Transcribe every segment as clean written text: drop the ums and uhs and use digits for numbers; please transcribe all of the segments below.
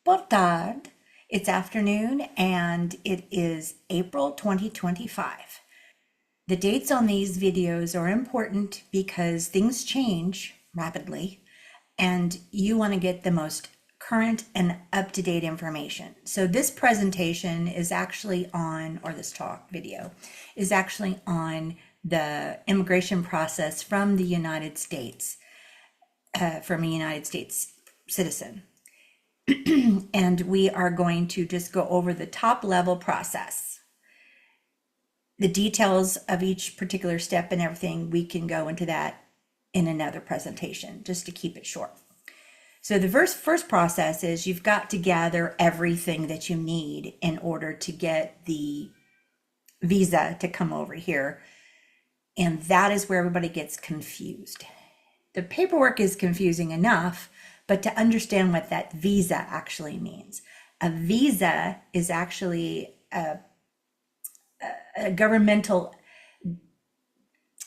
Boa tarde. It's afternoon and it is April 2025. The dates on these videos are important because things change rapidly and you want to get the most current and up-to-date information. So this presentation is actually on, or this talk video is actually on the immigration process from the United States, from a United States citizen. And we are going to just go over the top level process. The details of each particular step and everything, we can go into that in another presentation, just to keep it short. So the first process is you've got to gather everything that you need in order to get the visa to come over here. And that is where everybody gets confused. The paperwork is confusing enough, but to understand what that visa actually means. A visa is actually a governmental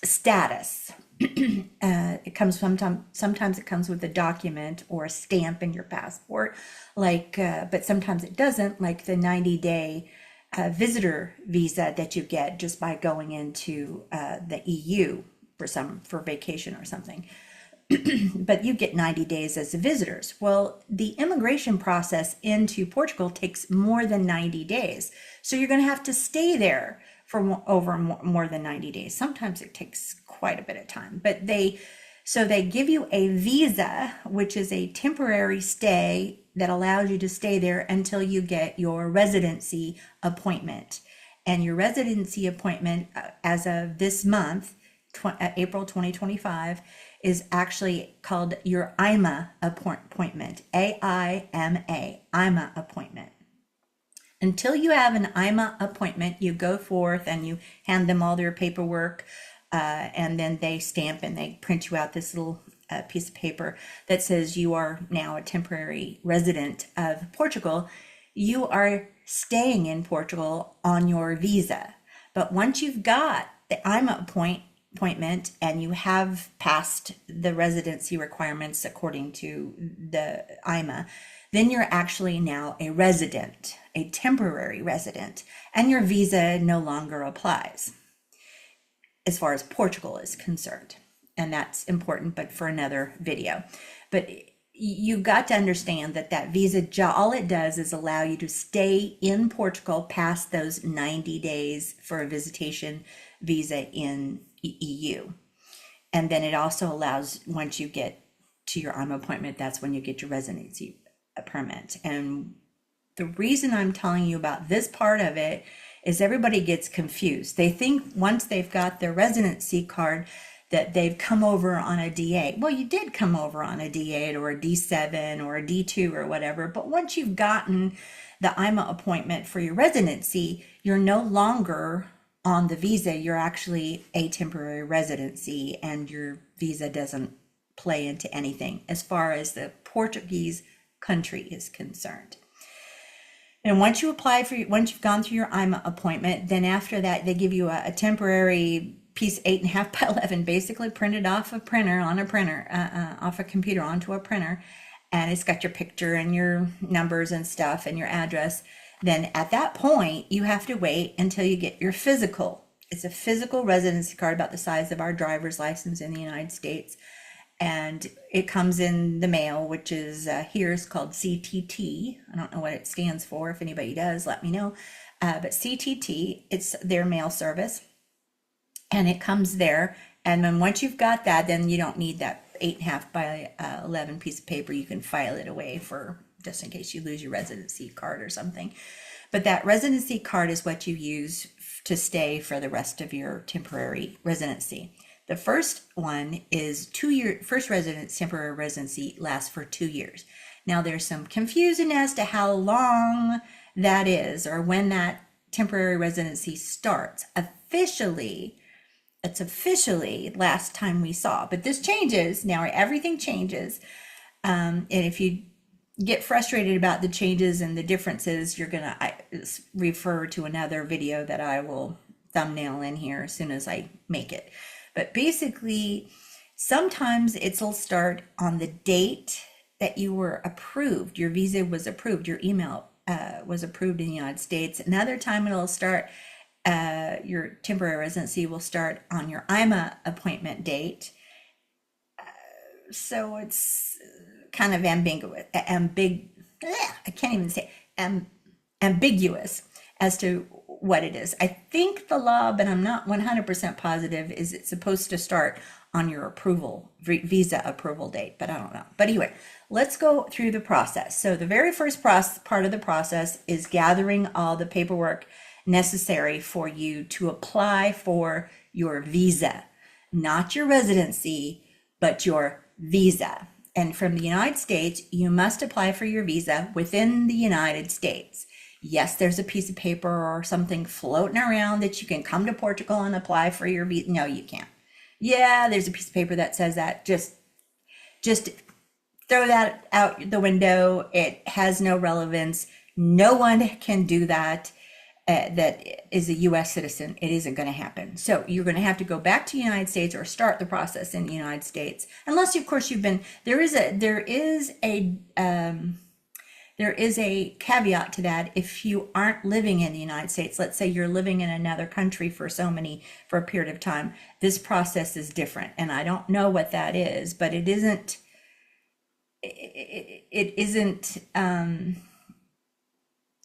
status. It comes sometimes it comes with a document or a stamp in your passport, but sometimes it doesn't, like the 90-day visitor visa that you get just by going into the EU for vacation or something. But you get 90 days as visitors. Well, the immigration process into Portugal takes more than 90 days. So you're going to have to stay there for more than 90 days. Sometimes it takes quite a bit of time, but they give you a visa, which is a temporary stay that allows you to stay there until you get your residency appointment. And your residency appointment, as of this month, April 2025, is actually called your IMA appointment, AIMA, IMA appointment. Until you have an IMA appointment, you go forth and you hand them all their paperwork, and then they stamp and they print you out this little piece of paper that says you are now a temporary resident of Portugal. You are staying in Portugal on your visa. But once you've got the IMA appointment and you have passed the residency requirements according to the IMA, then you're actually now a resident, a temporary resident, and your visa no longer applies as far as Portugal is concerned. And that's important, but for another video. But you've got to understand that visa, all it does is allow you to stay in Portugal past those 90 days for a visitation visa in EU. And then it also allows, once you get to your IMA appointment, that's when you get your residency permit. And the reason I'm telling you about this part of it is everybody gets confused. They think once they've got their residency card that they've come over on a D8. Well, you did come over on a D8 or a D7 or a D2 or whatever, but once you've gotten the IMA appointment for your residency, you're no longer on the visa. You're actually a temporary residency, and your visa doesn't play into anything as far as the Portuguese country is concerned. And once you've gone through your IMA appointment, then after that, they give you a temporary piece 8.5 by 11, basically printed off a printer off a computer onto a printer. And it's got your picture and your numbers and stuff and your address. Then at that point, you have to wait until you get your physical. It's a physical residency card about the size of our driver's license in the United States. And it comes in the mail, which is here is called CTT. I don't know what it stands for. If anybody does, let me know. But CTT, it's their mail service. And it comes there. And then once you've got that, then you don't need that 8.5 by 11 piece of paper. You can file it away for just in case you lose your residency card or something. But that residency card is what you use to stay for the rest of your temporary residency. The first one is 2 year. First temporary residency lasts for 2 years. Now there's some confusion as to how long that is or when that temporary residency starts. It's officially last time we saw, but this changes now. Everything changes, and if you get frustrated about the changes and the differences, you're gonna refer to another video that I will thumbnail in here as soon as I make it. But basically, sometimes it'll start on the date that you were approved, your visa was approved, your email was approved in the United States. Another time it'll start, your temporary residency will start on your IMA appointment date. So it's kind of ambiguous, I can't even say ambiguous as to what it is. I think the law, but I'm not 100% positive, is it's supposed to start on your visa approval date, but I don't know. But anyway, let's go through the process. So the very first part of the process is gathering all the paperwork necessary for you to apply for your visa, not your residency, but your visa. And from the United States, you must apply for your visa within the United States. Yes, there's a piece of paper or something floating around that you can come to Portugal and apply for your visa. No, you can't. Yeah, there's a piece of paper that says that. Just throw that out the window. It has no relevance. No one can do that. That is a U.S. citizen. It isn't going to happen. So you're going to have to go back to the United States or start the process in the United States, unless of course you've been. There is a caveat to that. If you aren't living in the United States, let's say you're living in another country for a period of time, this process is different. And I don't know what that is, but it isn't. It isn't.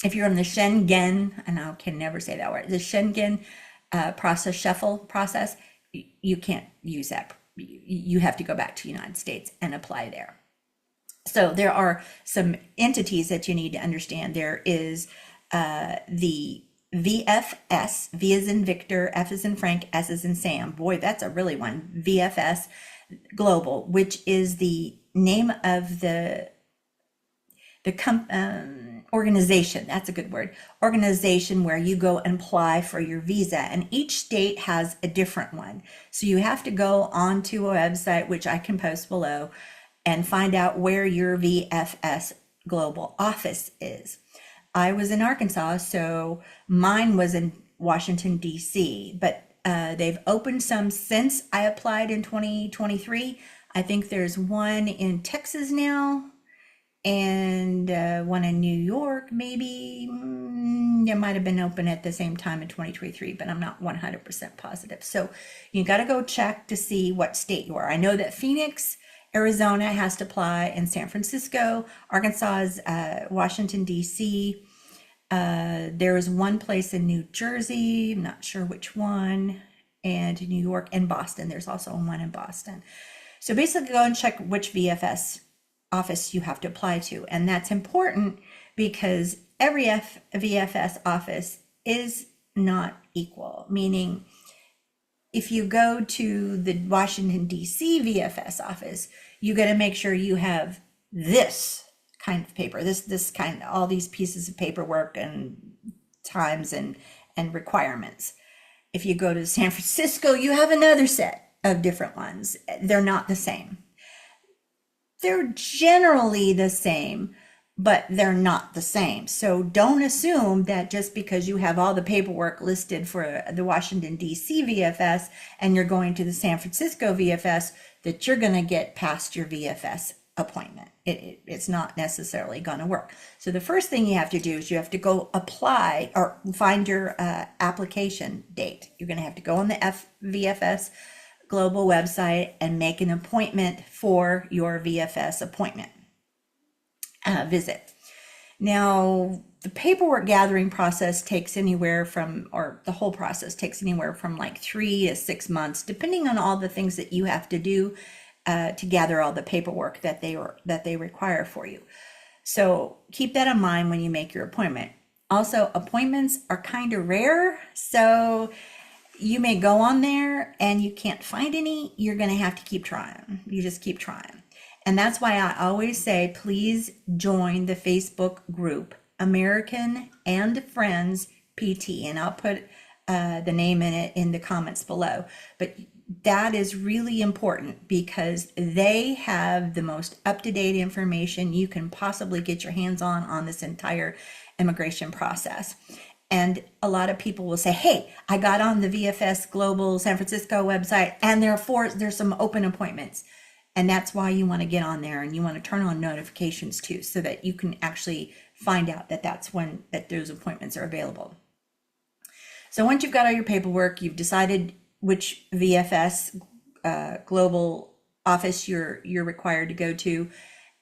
If you're on the Schengen, and I can never say that word, the Schengen shuffle process, you can't use that. You have to go back to the United States and apply there. So there are some entities that you need to understand. There is the VFS, V as in Victor, F as in Frank, S as in Sam. Boy, that's a really one. VFS Global, which is the name of the organization. That's a good word. Organization where you go and apply for your visa, and each state has a different one. So you have to go onto a website, which I can post below, and find out where your VFS Global office is. I was in Arkansas, so mine was in Washington, D.C., but they've opened some since I applied in 2023. I think there's one in Texas now, and one in New York, maybe. There might have been open at the same time in 2023, but I'm not 100% positive. So you got to go check to see what state you are. I know that Phoenix, Arizona has to apply, and San Francisco, Arkansas is Washington, D.C. There is one place in New Jersey, I'm not sure which one, and New York and Boston. There's also one in Boston. So basically go and check which VFS office you have to apply to. And that's important because every VFS office is not equal, meaning if you go to the Washington, D.C. VFS office, you got to make sure you have this kind of paper, this kind, all these pieces of paperwork and times and requirements. If you go to San Francisco, you have another set of different ones. They're not the same. They're generally the same, but they're not the same. So don't assume that just because you have all the paperwork listed for the Washington, D.C. VFS and you're going to the San Francisco VFS, that you're going to get past your VFS appointment. It's not necessarily going to work. So the first thing you have to do is you have to go apply or find your application date. You're going to have to go on the VFS Global website and make an appointment for your VFS appointment visit. Now, the paperwork gathering process takes anywhere from, or the whole process takes anywhere from like 3 to 6 months, depending on all the things that you have to do to gather all the paperwork that they require for you. So keep that in mind when you make your appointment. Also, appointments are kind of rare, so you may go on there and you can't find any. You're going to have to keep trying. You just keep trying. And that's why I always say, please join the Facebook group, American and Friends PT. And I'll put the name in it in the comments below. But that is really important because they have the most up-to-date information you can possibly get your hands on this entire immigration process. And a lot of people will say, hey, I got on the VFS Global San Francisco website and there's some open appointments. And that's why you want to get on there and you want to turn on notifications too, so that you can actually find out that that's when that those appointments are available. So once you've got all your paperwork, you've decided which VFS global office you're required to go to,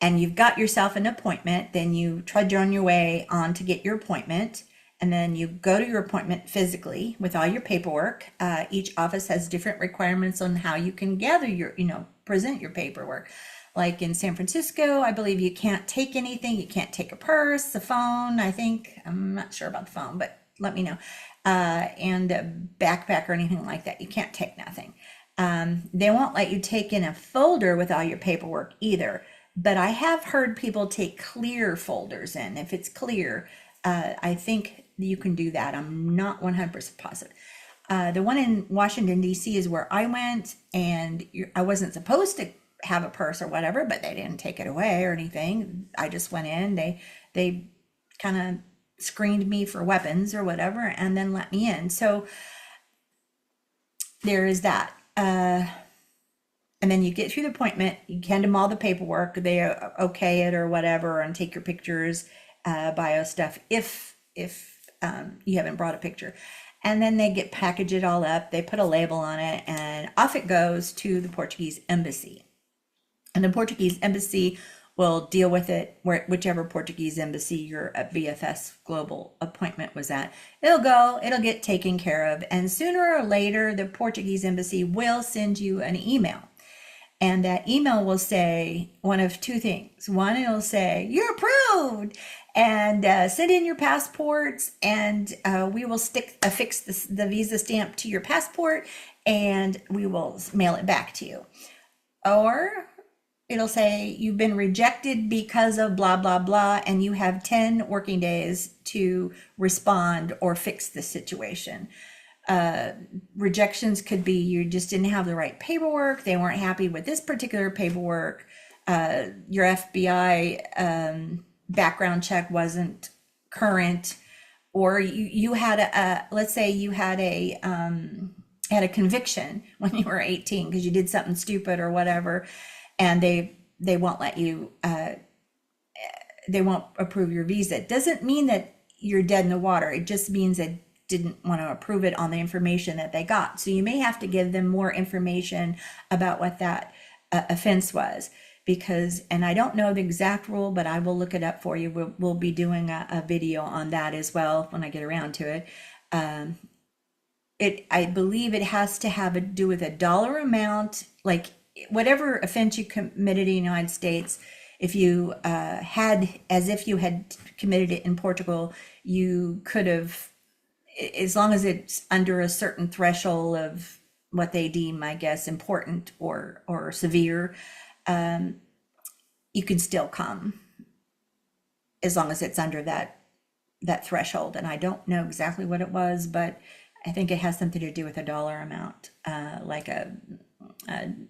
and you've got yourself an appointment, then you trudge on your way on to get your appointment. And then you go to your appointment physically with all your paperwork. Each office has different requirements on how you can gather your, present your paperwork. Like in San Francisco, I believe you can't take anything. You can't take a purse, a phone, I think. I'm not sure about the phone, but let me know. And a backpack or anything like that. You can't take nothing. They won't let you take in a folder with all your paperwork either. But I have heard people take clear folders in. If it's clear, I think you can do that. I'm not 100% positive. The one in Washington, D.C. is where I went, and I wasn't supposed to have a purse or whatever, but they didn't take it away or anything. I just went in. They kind of screened me for weapons or whatever, and then let me in. So there is that. And then you get through the appointment. You hand them all the paperwork. They okay it or whatever, and take your pictures, bio stuff if you haven't brought a picture. And then they package it all up. They put a label on it, and off it goes to the Portuguese embassy. And the Portuguese embassy will deal with it whichever Portuguese embassy your VFS global appointment was at. It'll get taken care of. And sooner or later, the Portuguese embassy will send you an email. And that email will say one of two things. One, it'll say, you're approved, and send in your passports, and we will affix the visa stamp to your passport, and we will mail it back to you. Or it'll say, you've been rejected because of blah, blah, blah, and you have 10 working days to respond or fix the situation. Rejections could be you just didn't have the right paperwork. They weren't happy with this particular paperwork. Your FBI background check wasn't current, or you had let's say you had a conviction when you were 18 because you did something stupid or whatever, and they won't let you. They won't approve your visa. It doesn't mean that you're dead in the water. It just means that didn't want to approve it on the information that they got. So you may have to give them more information about what that offense was, and I don't know the exact rule, but I will look it up for you. We'll be doing a video on that as well when I get around to it. I believe it has to do with a dollar amount, like whatever offense you committed in the United States. If you if you had committed it in Portugal, you could have, as long as it's under a certain threshold of what they deem, I guess, important or severe, you can still come as long as it's under that threshold. And I don't know exactly what it was, but I think it has something to do with a dollar amount, like and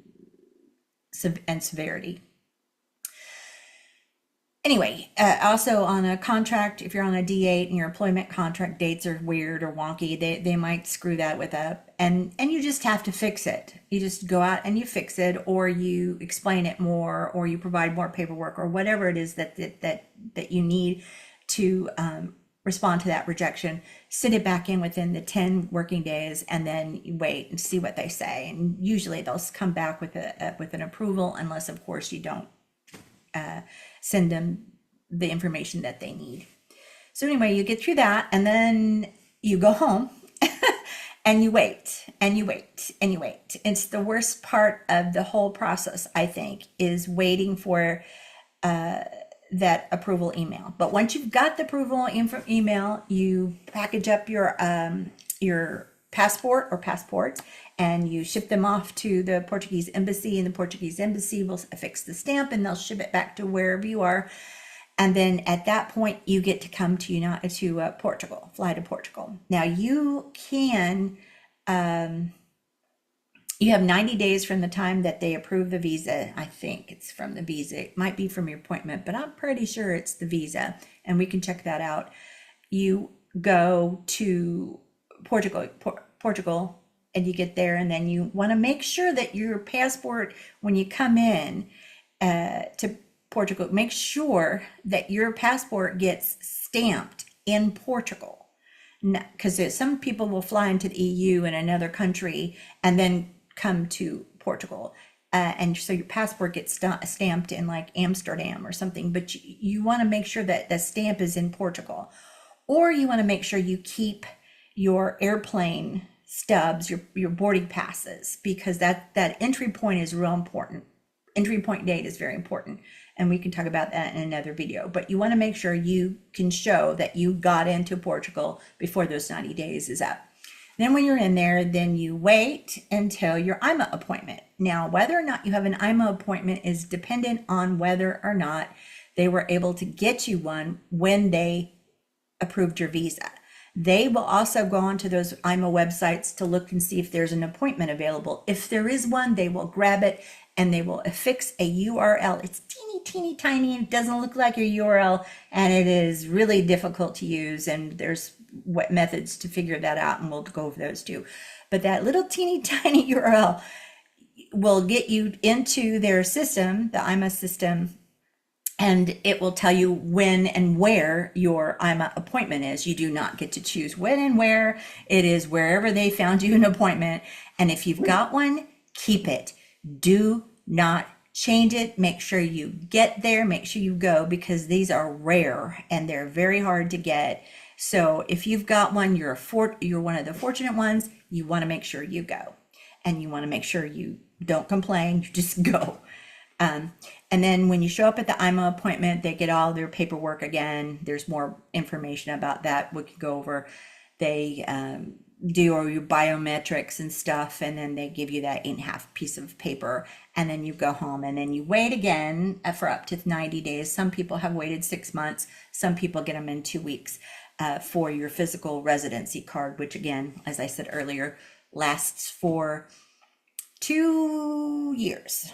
severity. Anyway, also on a contract, if you're on a D8 and your employment contract dates are weird or wonky, they might screw that up, and you just have to fix it. You just go out and you fix it, or you explain it more, or you provide more paperwork, or whatever it is that you need to respond to that rejection. Send it back in within the 10 working days, and then you wait and see what they say. And usually they'll come back with an approval, unless of course you don't send them the information that they need. So anyway, you get through that, and then you go home and you wait and you wait and you wait. It's the worst part of the whole process, I think, is waiting for that approval email. But once you've got the approval email, you package up your passport or passports, and you ship them off to the Portuguese embassy, and the Portuguese embassy will affix the stamp, and they'll ship it back to wherever you are. And then at that point, you get to come to Portugal, fly to Portugal. Now you can, you have 90 days from the time that they approve the visa. I think it's from the visa. It might be from your appointment, but I'm pretty sure it's the visa, and we can check that out. You go to Portugal, and you get there, and then you want to make sure that your passport, when you come in to Portugal, make sure that your passport gets stamped in Portugal. Because some people will fly into the EU in another country and then come to Portugal. And so your passport gets stamped in like Amsterdam or something, but you want to make sure that the stamp is in Portugal. Or you want to make sure you keep your airplane stubs, your boarding passes, because that entry point is real important. Entry point date is very important, and we can talk about that in another video. But you want to make sure you can show that you got into Portugal before those 90 days is up. Then when you're in there, then you wait until your IMA appointment. Now, whether or not you have an IMA appointment is dependent on whether or not they were able to get you one when they approved your visa. They will also go onto those IMA websites to look and see if there's an appointment available. If there is one, they will grab it and they will affix a URL. It's teeny tiny, it doesn't look like your URL, and it is really difficult to use, and there's what methods to figure that out, and we'll go over those too. But that little teeny tiny URL will get you into their system, the IMA system, and it will tell you when and where your IMA appointment is. You do not get to choose when and where. It is wherever they found you an appointment. And if you've got one, keep it. Do not change it. Make sure you get there. Make sure you go, because these are rare and they're very hard to get. So if you've got one, you're one of the fortunate ones. You want to make sure you go, and you want to make sure you don't complain. You just go. And then when you show up at the IMA appointment, they get all their paperwork again. There's more information about that we could go over. They do all your biometrics and stuff, and then they give you that 8.5 piece of paper, and then you go home, and then you wait again for up to 90 days. Some people have waited 6 months. Some people get them in 2 weeks for your physical residency card, which again, as I said earlier, lasts for 2 years.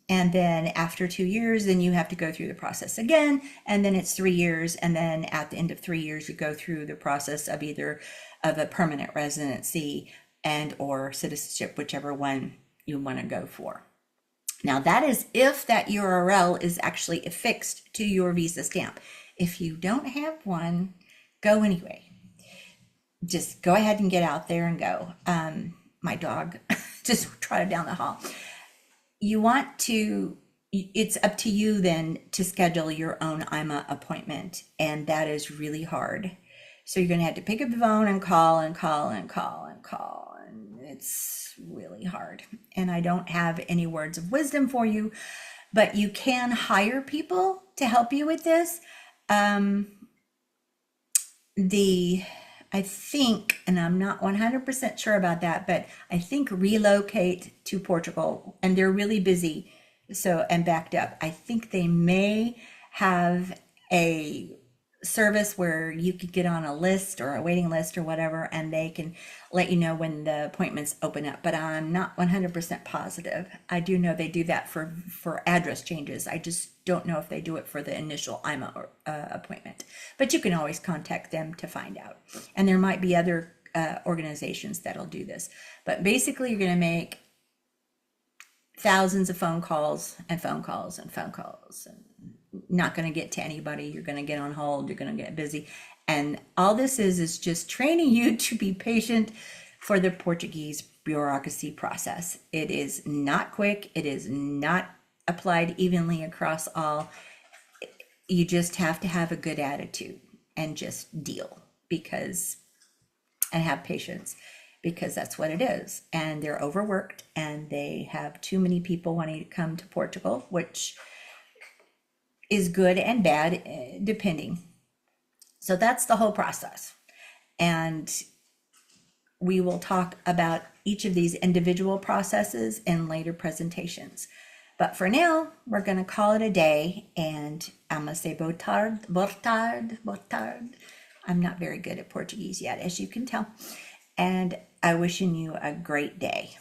And then after 2 years, then you have to go through the process again. And then it's 3 years. And then at the end of 3 years, you go through the process of either of a permanent residency and or citizenship, whichever one you want to go for. Now that is if that URL is actually affixed to your visa stamp. If you don't have one, go anyway. Just go ahead and get out there and go. My dog just trotted down the hall. You want to, it's up to you then to schedule your own IMA appointment, and that is really hard. So you're going to have to pick up the phone and call, and it's really hard. And I don't have any words of wisdom for you, but you can hire people to help you with this. I think, and I'm not 100% sure about that, but I think Relocate to Portugal, and they're really busy, so, and backed up. I think they may have a service where you could get on a list or a waiting list or whatever, and they can let you know when the appointments open up, but I'm not 100% positive. I do know they do that for address changes. I just don't know if they do it for the initial IMA appointment, but you can always contact them to find out. And there might be other organizations that'll do this, but basically you're going to make thousands of phone calls and not going to get to anybody. You're going to get on hold. You're going to get busy. And all this is just training you to be patient for the Portuguese bureaucracy process. It is not quick. It is not applied evenly across all. You just have to have a good attitude and just deal and have patience, because that's what it is. And they're overworked, and they have too many people wanting to come to Portugal, which is good and bad, depending. So that's the whole process. And we will talk about each of these individual processes in later presentations. But for now, we're going to call it a day, and I'm going to say boa tarde. I'm not very good at Portuguese yet, as you can tell. And I'm wishing you a great day.